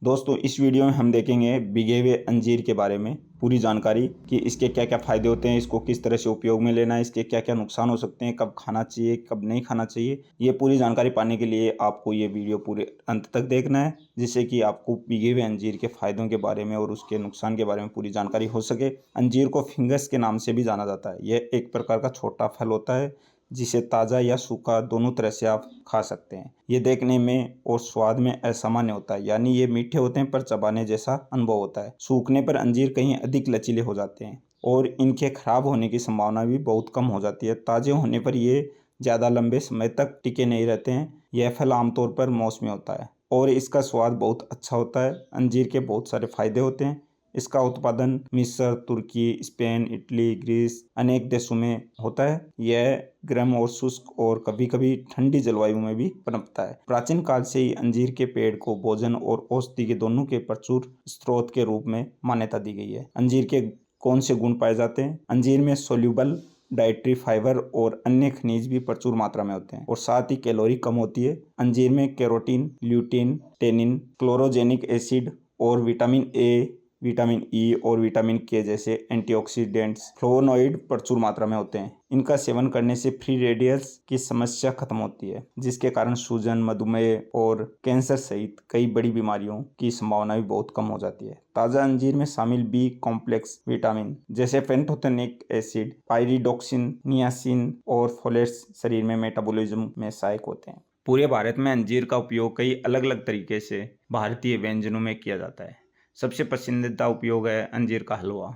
दोस्तों इस वीडियो में हम देखेंगे भीगे हुए अंजीर के बारे में पूरी जानकारी कि इसके क्या क्या फ़ायदे होते हैं, इसको किस तरह से उपयोग में लेना है, इसके क्या क्या नुकसान हो सकते हैं, कब खाना चाहिए कब नहीं खाना चाहिए। ये पूरी जानकारी पाने के लिए आपको ये वीडियो पूरे अंत तक देखना है, जिससे कि आपको भीगे हुए अंजीर के फ़ायदों के बारे में और उसके नुकसान के बारे में पूरी जानकारी हो सके। अंजीर को फिंगस के नाम से भी जाना जाता है। यह एक प्रकार का छोटा फल होता है जिसे ताज़ा या सूखा दोनों तरह से आप खा सकते हैं। ये देखने में और स्वाद में असामान्य होता है, यानी ये मीठे होते हैं पर चबाने जैसा अनुभव होता है। सूखने पर अंजीर कहीं अधिक लचीले हो जाते हैं और इनके खराब होने की संभावना भी बहुत कम हो जाती है। ताज़े होने पर ये ज़्यादा लंबे समय तक टिके नहीं रहते हैं। यह फल आमतौर पर मौसमी होता है और इसका स्वाद बहुत अच्छा होता है। अंजीर के बहुत सारे फायदे होते हैं। इसका उत्पादन मिस्र, तुर्की, स्पेन, इटली, ग्रीस अनेक देशों में होता है। यह गर्म और शुष्क और कभी कभी ठंडी जलवायु में भी पनपता है। प्राचीन काल से ही अंजीर के पेड़ को भोजन और औषधि के दोनों के प्रचुर स्रोत के रूप में मान्यता दी गई है। अंजीर के कौन से गुण पाए जाते हैं? अंजीर में सोल्यूबल डाइटरी फाइबर और अन्य खनिज भी प्रचुर मात्रा में होते हैं और साथ ही कैलोरी कम होती है। अंजीर में carotene, lutein, tannin, chlorogenic acid और विटामिन ए, विटामिन ई और विटामिन के जैसे एंटीऑक्सीडेंट्स, फ्लोवोनॉइड प्रचुर मात्रा में होते हैं। इनका सेवन करने से फ्री रेडिकल्स की समस्या खत्म होती है, जिसके कारण सूजन, मधुमेह और कैंसर सहित कई बड़ी बीमारियों की संभावना भी बहुत कम हो जाती है। ताज़ा अंजीर में शामिल बी कॉम्प्लेक्स विटामिन जैसे पेंटोथेनिक एसिड, पाइरिडोक्सिन, नियासिन और फोलेट्स शरीर में मेटाबॉलिज्म में सहायक होते हैं। पूरे भारत में अंजीर का उपयोग कई अलग अलग तरीके से भारतीय व्यंजनों में किया जाता है। सबसे पसंदीदा उपयोग है अंजीर का हलवा।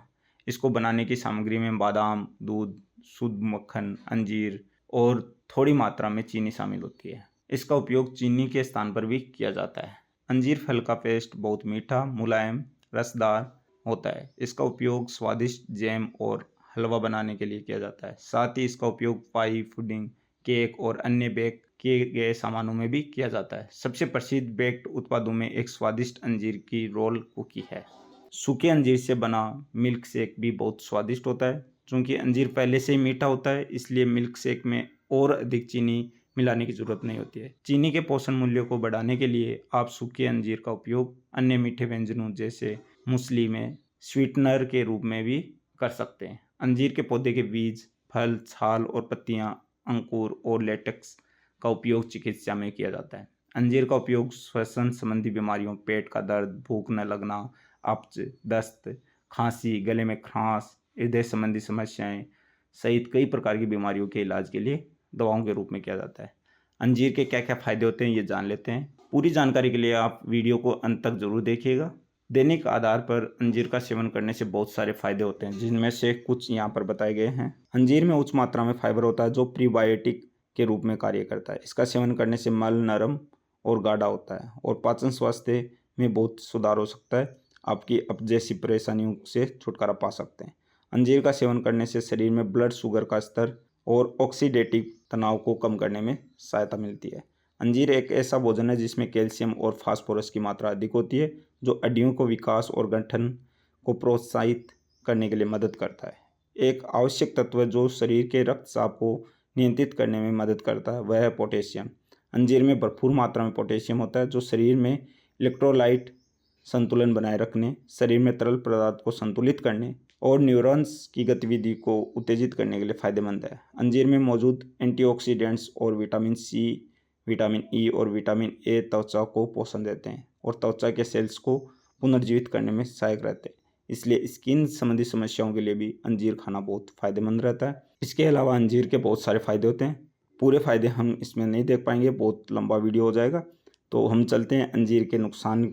इसको बनाने की सामग्री में बादाम, दूध, शुद्ध मक्खन, अंजीर और थोड़ी मात्रा में चीनी शामिल होती है। इसका उपयोग चीनी के स्थान पर भी किया जाता है। अंजीर फल का पेस्ट बहुत मीठा, मुलायम, रसदार होता है। इसका उपयोग स्वादिष्ट जैम और हलवा बनाने के लिए किया जाता है। साथ ही इसका उपयोग पाई, पुडिंग, केक और अन्य बेक किए गए सामानों में भी किया जाता है। सबसे प्रसिद्ध बेक्ड उत्पादों में एक स्वादिष्ट अंजीर की रोल कुकी है। सूखे अंजीर से बना मिल्क शेक भी बहुत स्वादिष्ट होता है। चूँकि अंजीर पहले से ही मीठा होता है, इसलिए मिल्क शेक में और अधिक चीनी मिलाने की ज़रूरत नहीं होती है। चीनी के पोषण मूल्य को बढ़ाने के लिए आप सूखे अंजीर का उपयोग अन्य मीठे व्यंजनों जैसे मूसली में स्वीटनर के रूप में भी कर सकते हैं। अंजीर के पौधे के बीज, फल, छाल और पत्तियां, अंकुर और लेटेक्स का उपयोग चिकित्सा में किया जाता है। अंजीर का उपयोग श्वसन संबंधी बीमारियों, पेट का दर्द, भूख न लगना, अपच, दस्त, खांसी, गले में खरांश, हृदय संबंधी समस्याएं सहित कई प्रकार की बीमारियों के इलाज के लिए दवाओं के रूप में किया जाता है। अंजीर के क्या क्या फायदे होते हैं ये जान लेते हैं। पूरी जानकारी के लिए आप वीडियो को अंत तक जरूर देखिएगा। दैनिक आधार पर अंजीर का सेवन करने से बहुत सारे फायदे होते हैं, जिनमें से कुछ यहाँ पर बताए गए हैं। अंजीर में उच्च मात्रा में फाइबर होता है जो प्रीबायोटिक के रूप में कार्य करता है। इसका सेवन करने से मल नरम और गाढ़ा होता है और पाचन स्वास्थ्य में बहुत सुधार हो सकता है। आपकी अपच जैसी परेशानियों से छुटकारा पा सकते हैं। अंजीर का सेवन करने से शरीर में ब्लड शुगर का स्तर और ऑक्सीडेटिव तनाव को कम करने में सहायता मिलती है। अंजीर एक ऐसा भोजन है जिसमें कैल्शियम और फास्फोरस की मात्रा अधिक होती है, जो हड्डियों को विकास और गठन को प्रोत्साहित करने के लिए मदद करता है। एक आवश्यक तत्व जो शरीर के रक्तचाप को नियंत्रित करने में मदद करता है वह है पोटेशियम। अंजीर में भरपूर मात्रा में पोटेशियम होता है, जो शरीर में इलेक्ट्रोलाइट संतुलन बनाए रखने, शरीर में तरल पदार्थ को संतुलित करने और न्यूरॉन्स की गतिविधि को उत्तेजित करने के लिए फायदेमंद है। अंजीर में मौजूद एंटीऑक्सीडेंट्स और विटामिन सी, विटामिन ई और विटामिन ए त्वचा को पोषण देते हैं और त्वचा के सेल्स को पुनर्जीवित करने में सहायक रहते हैं। इसलिए स्किन संबंधी समस्याओं के लिए भी अंजीर खाना बहुत फायदेमंद रहता है। इसके अलावा अंजीर के बहुत सारे फायदे होते हैं। पूरे फायदे हम इसमें नहीं देख पाएंगे, बहुत लंबा वीडियो हो जाएगा। तो हम चलते हैं अंजीर के नुकसान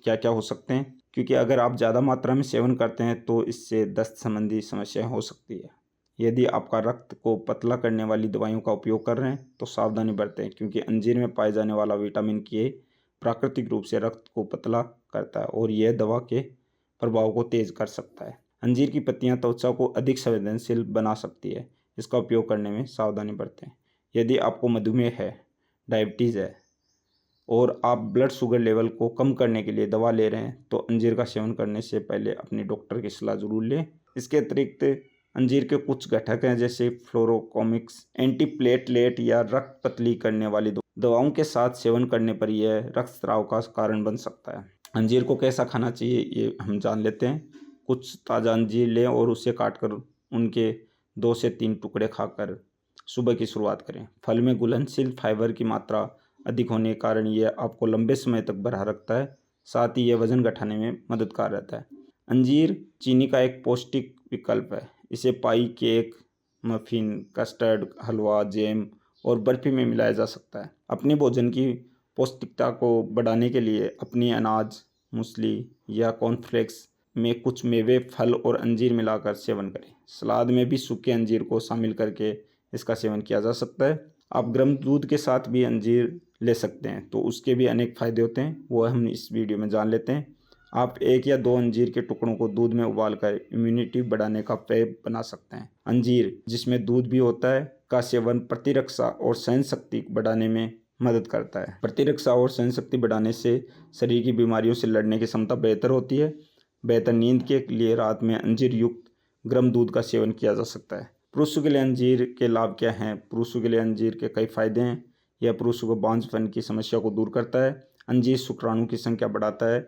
क्या क्या हो सकते हैं, क्योंकि अगर आप ज़्यादा मात्रा में सेवन करते हैं तो इससे दस्त संबंधी समस्याएं हो सकती है। यदि आपका रक्त को पतला करने वाली दवाइयों का उपयोग कर रहे हैं तो सावधानी बरतें, क्योंकि अंजीर में पाए जाने वाला विटामिन के प्राकृतिक रूप से रक्त को पतला करता है और यह दवा के प्रभाव को तेज कर सकता है। अंजीर की पत्तियां त्वचा को अधिक संवेदनशील बना सकती है। इसका उपयोग करने में सावधानी बरतें। यदि आपको मधुमेह है, डायबिटीज़ है और आप ब्लड शुगर लेवल को कम करने के लिए दवा ले रहे हैं तो अंजीर का सेवन करने से पहले अपने डॉक्टर की सलाह जरूर लें। इसके अतिरिक्त अंजीर के कुछ घटक हैं जैसे फ्लोरोकोमिक्स, एंटीप्लेटलेट या रक्त पतली करने वाली दवाओं के साथ सेवन करने पर यह रक्तस्राव का कारण बन सकता है। अंजीर को कैसा खाना चाहिए ये हम जान लेते हैं। कुछ ताज़ा अंजीर लें और उसे काटकर उनके 2 से 3 टुकड़े खाकर सुबह की शुरुआत करें। फल में घुलनशील फाइबर की मात्रा अधिक होने के कारण यह आपको लंबे समय तक भरा रखता है, साथ ही यह वजन घटाने में मददगार रहता है। अंजीर चीनी का एक पौष्टिक विकल्प है। इसे पाई, केक, मफिन, कस्टर्ड, हलवा, जैम और बर्फी में मिलाया जा सकता है। अपने भोजन की पौष्टिकता को बढ़ाने के लिए अपनी अनाज, मूसली या कॉर्नफ्लेक्स में कुछ मेवे, फल और अंजीर मिलाकर सेवन करें। सलाद में भी सूखे अंजीर को शामिल करके इसका सेवन किया जा सकता है। आप गर्म दूध के साथ भी अंजीर ले सकते हैं, तो उसके भी अनेक फ़ायदे होते हैं, वो हम इस वीडियो में जान लेते हैं। आप 1 या 2 अंजीर के टुकड़ों को दूध में उबालकर इम्यूनिटी बढ़ाने का पेय बना सकते हैं। अंजीर, जिसमें दूध भी होता है, का सेवन प्रतिरक्षा और सहन शक्ति बढ़ाने में मदद करता है। प्रतिरक्षा और सहन शक्ति बढ़ाने से शरीर की बीमारियों से लड़ने की क्षमता बेहतर होती है। बेहतर नींद के लिए रात में अंजीर युक्त गर्म दूध का सेवन किया जा सकता है। पुरुषों के लिए अंजीर के लाभ क्या हैं? पुरुषों के लिए अंजीर के कई फायदे हैं। यह पुरुषों को बांझपन की समस्या को दूर करता है। अंजीर शुक्राणु की संख्या बढ़ाता है।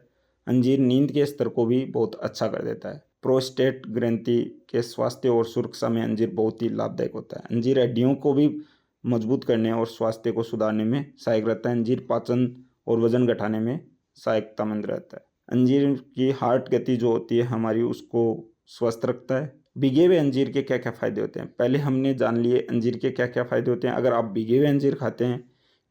अंजीर नींद के स्तर को भी बहुत अच्छा कर देता है। प्रोस्टेट ग्रंथि के स्वास्थ्य और सुरक्षा में अंजीर बहुत ही लाभदायक होता है। अंजीर हड्डियों को भी मजबूत करने और स्वास्थ्य को सुधारने में सहायक रहता है। अंजीर पाचन और वजन घटाने में सहायकतामंद रहता है। अंजीर की हार्ट गति जो होती है हमारी, उसको स्वस्थ रखता है। भिगे हुए अंजीर के क्या क्या फ़ायदे होते हैं? पहले हमने जान लिए अंजीर के क्या क्या फ़ायदे होते हैं। अगर आप भिगे हुए अंजीर खाते हैं,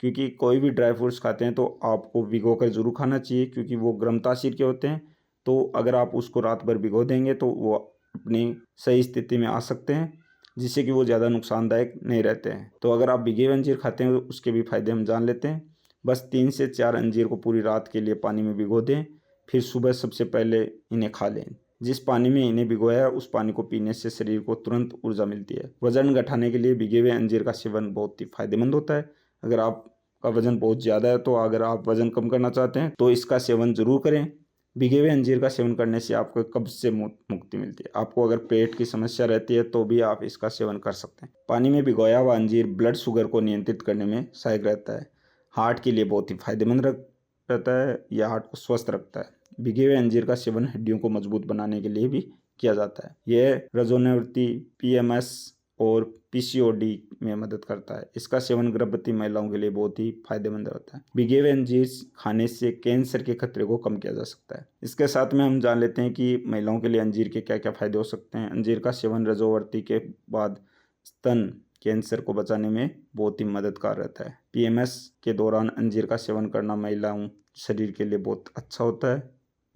क्योंकि कोई भी ड्राई फ्रूट्स खाते हैं तो आपको भिगो कर ज़रूर खाना चाहिए, क्योंकि वो गर्म तासीर के होते हैं। तो अगर आप उसको रात भर भिगो देंगे तो वो अपनी सही स्थिति में आ सकते हैं, जिससे कि वो ज़्यादा नुकसानदायक नहीं रहते हैं। तो अगर आप भिगे हुए अंजीर खाते हैं तो उसके भी फ़ायदे हम जान लेते हैं। बस 3 से 4 अंजीर को पूरी रात के लिए पानी में भिगो दें, फिर सुबह सबसे पहले इन्हें खा लें। जिस पानी में इन्हें भिगोया है उस पानी को पीने से शरीर को तुरंत ऊर्जा मिलती है। वजन घटाने के लिए भिगे हुए अंजीर का सेवन बहुत ही फायदेमंद होता है। अगर आपका वजन बहुत ज़्यादा है, तो अगर आप वजन कम करना चाहते हैं तो इसका सेवन ज़रूर करें। भिगे हुए अंजीर का सेवन करने से आपको कब्ज से मुक्ति मिलती है। आपको अगर पेट की समस्या रहती है तो भी आप इसका सेवन कर सकते हैं। पानी में भिगोया हुआ अंजीर ब्लड शुगर को नियंत्रित करने में सहायक रहता है। हार्ट के लिए बहुत ही फायदेमंद रहता है। यह हार्ट को स्वस्थ रखता है। भिगे हुए अंजीर का सेवन हड्डियों को मजबूत बनाने के लिए भी किया जाता है। यह रजोनिवृत्ति, पीएमएस और पीसीओडी में मदद करता है। इसका सेवन गर्भवती महिलाओं के लिए बहुत ही फायदेमंद होता है। भिगे हुए अंजीर खाने से कैंसर के खतरे को कम किया जा सकता है। इसके साथ में हम जान लेते हैं कि महिलाओं के लिए अंजीर के क्या क्या फायदे हो सकते हैं। अंजीर का सेवन रजोवृत्ति के बाद स्तन कैंसर को बचाने में बहुत ही मददगार रहता है। पीएमएस के दौरान अंजीर का सेवन करना महिलाओं शरीर के लिए बहुत अच्छा होता है।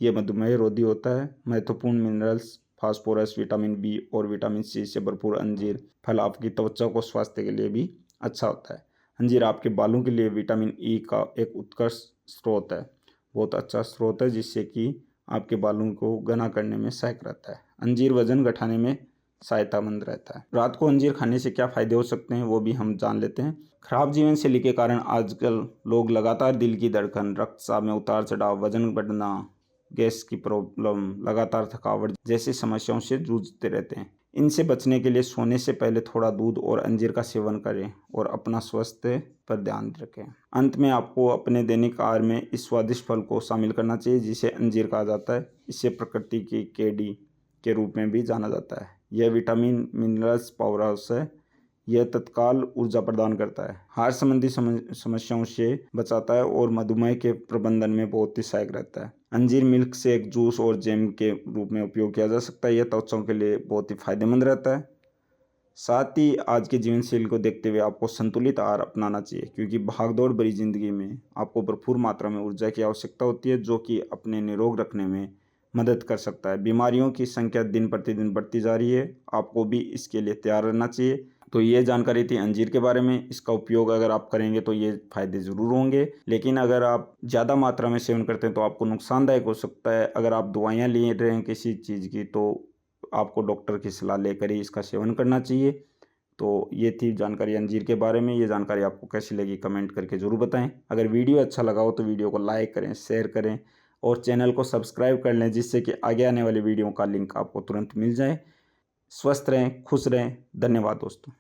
ये मधुमेह रोधी होता है। महत्वपूर्ण मिनरल्स, फास्फोरस, विटामिन बी और विटामिन सी से भरपूर अंजीर फल आपकी त्वचा को स्वास्थ्य के लिए भी अच्छा होता है। अंजीर आपके बालों के लिए विटामिन ई का एक उत्कृष्ट स्रोत है, बहुत अच्छा स्रोत है, जिससे कि आपके बालों को घना करने में सहायक रहता है। अंजीर वजन घटाने में सहायतामंद रहता है। रात को अंजीर खाने से क्या फ़ायदे हो सकते हैं वो भी हम जान लेते हैं। खराब जीवन शैली के कारण आजकल लोग लगातार दिल की धड़कन, रक्तचाप में उतार चढ़ाव, वजन बढ़ना, गैस की प्रॉब्लम, लगातार थकावट जैसी समस्याओं से जूझते रहते हैं। इनसे बचने के लिए सोने से पहले थोड़ा दूध और अंजीर का सेवन करें और अपना स्वास्थ्य पर ध्यान रखें। अंत में आपको अपने दैनिक आहार में इस स्वादिष्ट फल को शामिल करना चाहिए, जिसे अंजीर कहा जाता है। इसे प्रकृति की केडी के रूप में भी जाना जाता है। यह विटामिन मिनरल्स पावर हाउस है। यह तत्काल ऊर्जा प्रदान करता है, हार्ट संबंधी समस्याओं से बचाता है और मधुमेह के प्रबंधन में बहुत ही सहायक रहता है। अंजीर मिल्क शेक, जूस और जैम के रूप में उपयोग किया जा सकता है। यह त्वचा के लिए बहुत ही फायदेमंद रहता है। साथ ही आज के जीवन शैली को देखते हुए आपको संतुलित आहार अपनाना चाहिए, क्योंकि भागदौड़ भरी जिंदगी में आपको भरपूर मात्रा में ऊर्जा की आवश्यकता होती है, जो कि अपने निरोग रखने में मदद कर सकता है। बीमारियों की संख्या दिन प्रतिदिन बढ़ती जा रही है, आपको भी इसके लिए तैयार रहना चाहिए। तो ये जानकारी थी अंजीर के बारे में। इसका उपयोग अगर आप करेंगे तो ये फायदे ज़रूर होंगे, लेकिन अगर आप ज़्यादा मात्रा में सेवन करते हैं तो आपको नुकसानदायक हो सकता है। अगर आप दवाइयाँ ले रहे हैं किसी चीज़ की तो आपको डॉक्टर की सलाह लेकर ही इसका सेवन करना चाहिए। तो ये थी जानकारी अंजीर के बारे में। ये जानकारी आपको कैसी लगी कमेंट करके ज़रूर बताएं। अगर वीडियो अच्छा लगा हो तो वीडियो को लाइक करें, शेयर करें और चैनल को सब्सक्राइब कर लें, जिससे कि आगे आने वाली वीडियो का लिंक आपको तुरंत मिल जाए। स्वस्थ रहें, खुश रहें। धन्यवाद दोस्तों।